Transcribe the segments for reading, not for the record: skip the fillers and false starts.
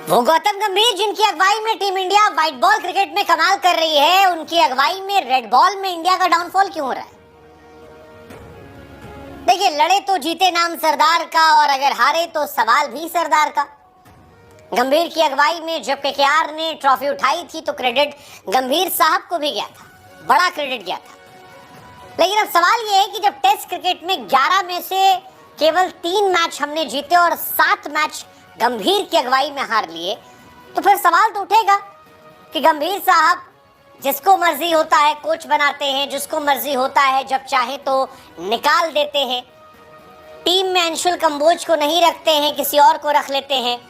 वो गौतम गंभीर जिनकी अगुवाई में team India white ball cricket में कमाल कर रही है, उनकी अगुवाई में रेड बॉल में इंडिया का डाउनफॉल क्यों हो रहा है? देखिए, लड़े तो जीते नाम सरदार का, और अगर हारे तो सवाल भी सरदार का। गंभीर की अगुवाई में जब केकेआर ने ट्रॉफी उठाई थी तो क्रेडिट गंभीर साहब को भी गया था, बड़ा क्रेडिट गया था। लेकिन अब सवाल यह है कि जब टेस्ट क्रिकेट में 11 में से केवल 3 मैच हमने जीते और 7 मैच गंभीर की अगुवाई में हार लिए, तो फिर सवाल तो उठेगा कि गंभीर साहब जिसको मर्जी होता है कोच बनाते हैं, जिसको मर्जी होता है जब चाहे तो निकाल देते हैं, टीम में अंशुल कंबोज को नहीं रखते हैं, किसी और को रख लेते हैं,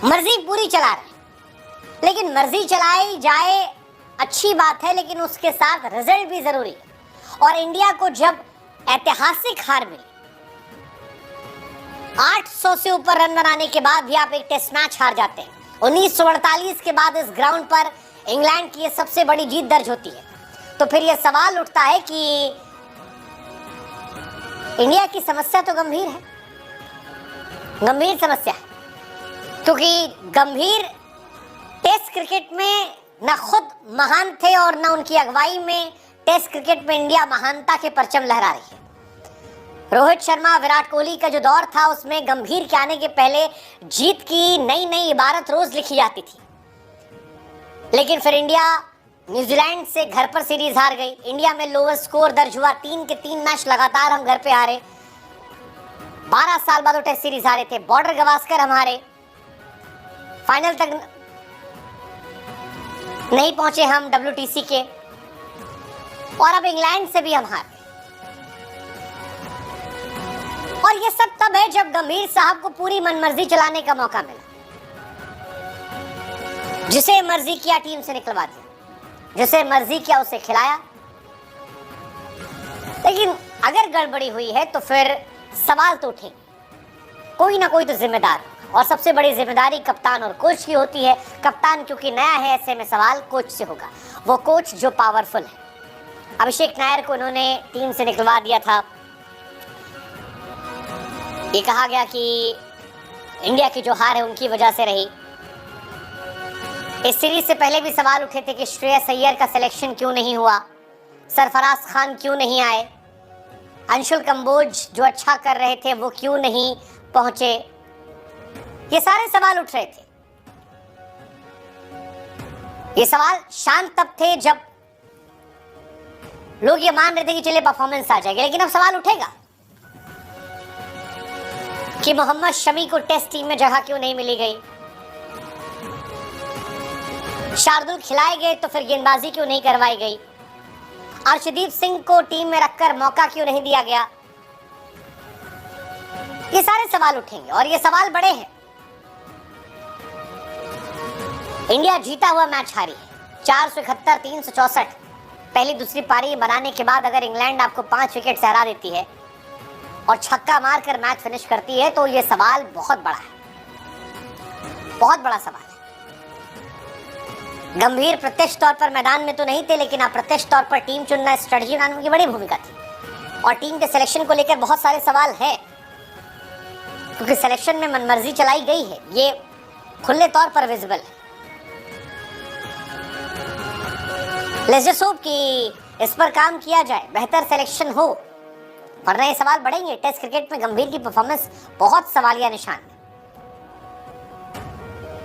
मर्जी पूरी चला रहे हैं। लेकिन मर्जी चलाई जाए अच्छी बात है, लेकिन उसके साथ रिजल्ट भी जरूरी है। और इंडिया को जब ऐतिहासिक हार मिली, 800 से ऊपर रन बनाने के बाद भी आप एक टेस्ट मैच हार जाते हैं, 1948 के बाद इस ग्राउंड पर इंग्लैंड की ये सबसे बड़ी जीत दर्ज होती है, तो फिर यह सवाल उठता है कि इंडिया की समस्या तो गंभीर है, गंभीर समस्या है। क्योंकि गंभीर टेस्ट क्रिकेट में न खुद महान थे और न उनकी अगुवाई में टेस्ट क्रिकेट में इंडिया महानता के परचम लहरा रही है। रोहित शर्मा, विराट कोहली का जो दौर था उसमें गंभीर के आने के पहले जीत की नई नई इबारत रोज लिखी जाती थी। लेकिन फिर इंडिया न्यूजीलैंड से घर पर सीरीज हार गई, इंडिया में लोवेस्ट स्कोर दर्ज हुआ, 3 के 3 मैच लगातार हम घर पे हारे, 12 साल बाद वो टेस्ट सीरीज हारे थे, बॉर्डर गवास्कर हम हारे, फाइनल तक नहीं पहुंचे हम WTC के, और अब इंग्लैंड से भी हम हारे। और ये सब तब है जब गंभीर साहब को पूरी मनमर्जी चलाने का मौका मिला, जिसे मर्जी किया टीम से निकलवा दिया, जिसे मर्जी किया उसे खिलाया। लेकिन अगर गड़बड़ी हुई है तो फिर सवाल तो उठेंगे, कोई ना कोई तो जिम्मेदार, और सबसे बड़ी जिम्मेदारी कप्तान और कोच की होती है। कप्तान क्योंकि नया है, ऐसे में सवाल कोच से होगा, वो कोच जो पावरफुल है। अभिषेक नायर को उन्होंने टीम से निकलवा दिया था। ये कहा गया कि इंडिया की जो हार है उनकी वजह से रही। इस सीरीज से पहले भी सवाल उठे थे कि श्रेयस अय्यर का सिलेक्शन क्यों नहीं हुआ, सरफराज खान क्यों नहीं आए, अंशुल कंबोज जो अच्छा कर रहे थे वो क्यों नहीं पहुंचे। ये सारे सवाल उठ रहे थे। ये सवाल शांत तब थे जब लोग ये मान रहे थे कि चलिए परफॉर्मेंस आ जाएगी। लेकिन अब सवाल उठेगा कि मोहम्मद शमी को टेस्ट टीम में जगह क्यों नहीं मिली गई, शार्दुल खिलाए गए तो फिर गेंदबाजी क्यों नहीं करवाई गई, अर्शदीप सिंह को टीम में रखकर मौका क्यों नहीं दिया गया। ये सारे सवाल उठेंगे और ये सवाल बड़े हैं। इंडिया जीता हुआ मैच हारी है, 471 364। पहली दूसरी पारी बनाने के बाद अगर इंग्लैंड आपको 5 विकेट से हरा देती है और छक्का मारकर मैच फिनिश करती है, तो ये सवाल बहुत बड़ा है, बहुत बड़ा सवाल है। गंभीर प्रत्यक्ष तौर पर मैदान में तो नहीं थे, लेकिन अप्रत्यक्ष तौर पर टीम चुनना, स्ट्रेटजी बनाने की बड़ी भूमिका थी। और टीम के सिलेक्शन को लेकर बहुत सारे सवाल है, क्योंकि सिलेक्शन में मनमर्जी चलाई गई है, ये खुले तौर पर विजिबल है। लेट्स जस्ट होप कि इस पर काम किया जाए, बेहतर सिलेक्शन हो, वरना ये सवाल बढ़ेंगे। टेस्ट क्रिकेट में गंभीर की परफॉर्मेंस बहुत सवालिया निशान है।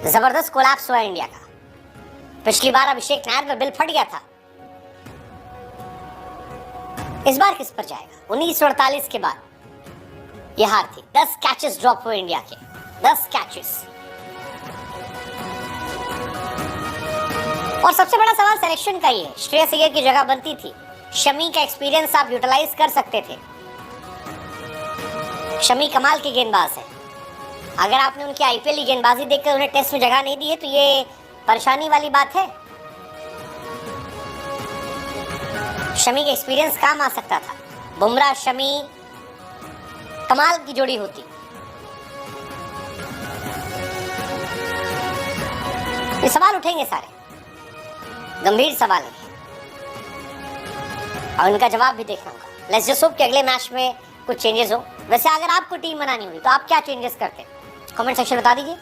जबरदस्त कोलैप्स हुआ इंडिया का। पिछली बार अभिषेक नायर पर बिल फट गया था, इस बार किस पर जाएगा? 1948 के बाद यह हार थी। 10 कैचेस ड्रॉप हुए इंडिया के, 10 कैचेस। और सबसे बड़ा सवाल सिलेक्शन का ही है। श्रेयस अय्यर की जगह बनती थी, शमी का एक्सपीरियंस आप यूटिलाइज कर सकते थे। शमी कमाल के गेंदबाज है, अगर आपने उनकी आईपीएल की गेंदबाजी देखकर उन्हें टेस्ट में जगह नहीं दी है तो ये परेशानी वाली बात है। शमी का एक्सपीरियंस काम आ सकता था। बुमराह शमी कमाल की जोड़ी होती। ये सवाल उठेंगे सारे, गंभीर सवाल है और इनका जवाब भी देखना होगा। लेट्स जस्ट होप कि अगले मैच में कुछ चेंजेस हो। वैसे अगर आपको टीम बनानी हुई तो आप क्या चेंजेस करते हैं, कमेंट सेक्शन में बता दीजिए।